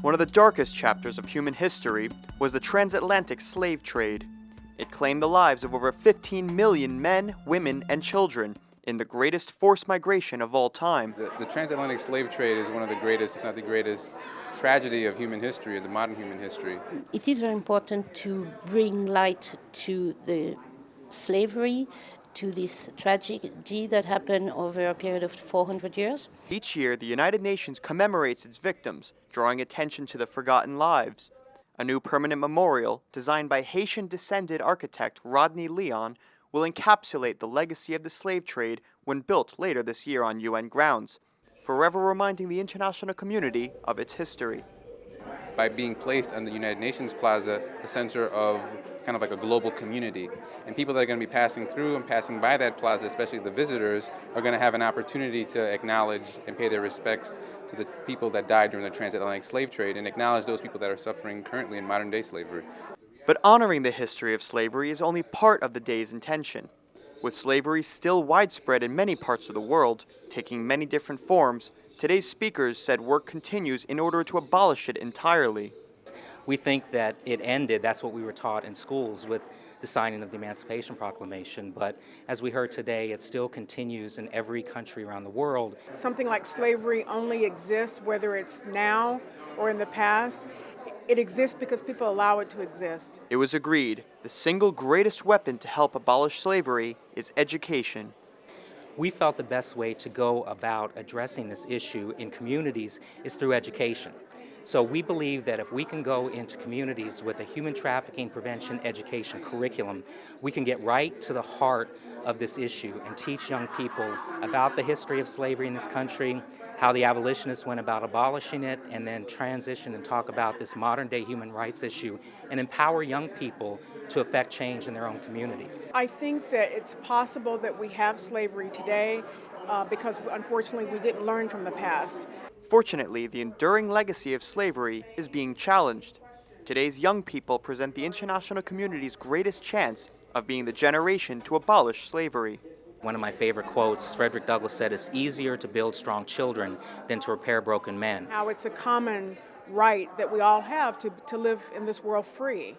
One of the darkest chapters of human history was the Transatlantic Slave Trade. It claimed the lives of over 15 million men, women, and children in the greatest forced migration of all time. The transatlantic slave trade is one of the greatest, if not the greatest, tragedy of human history, of the modern human history. It is very important to bring light to the slavery, to this tragedy that happened over a period of 400 years. Each year, the United Nations commemorates its victims, drawing attention to the forgotten lives. A new permanent memorial, designed by Haitian-descended architect Rodney Leon, will encapsulate the legacy of the slave trade when built later this year on UN grounds, forever reminding the international community of its history. By being placed on the United Nations Plaza, the center of kind of like a global community. And people that are going to be passing through and passing by that plaza, especially the visitors, are going to have an opportunity to acknowledge and pay their respects to the people that died during the transatlantic slave trade and acknowledge those people that are suffering currently in modern day slavery. But honoring the history of slavery is only part of the day's intention. With slavery still widespread in many parts of the world, taking many different forms, today's speakers said work continues in order to abolish it entirely. We think that it ended, that's what we were taught in schools with the signing of the Emancipation Proclamation, but as we heard today, it still continues in every country around the world. Something like slavery only exists, whether it's now or in the past. It exists because people allow it to exist. It was agreed the single greatest weapon to help abolish slavery is education. We felt the best way to go about addressing this issue in communities is through education. So we believe that if we can go into communities with a human trafficking prevention education curriculum, we can get right to the heart of this issue and teach young people about the history of slavery in this country, how the abolitionists went about abolishing it, and then transition and talk about this modern day human rights issue and empower young people to affect change in their own communities. I think that it's possible that we have slavery today because unfortunately we didn't learn from the past. Fortunately, the enduring legacy of slavery is being challenged. Today's young people present the international community's greatest chance of being the generation to abolish slavery. One of my favorite quotes, Frederick Douglass said, "It's easier to build strong children than to repair broken men." Now it's a common right that we all have to live in this world free.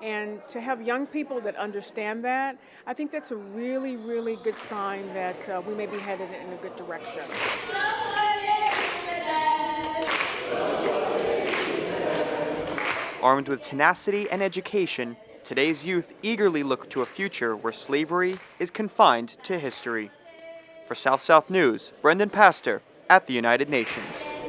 And to have young people that understand that, I think that's a really, really good sign that we may be headed in a good direction. Armed with tenacity and education, today's youth eagerly look to a future where slavery is confined to history. For South-South News, Brendan Pastor at the United Nations.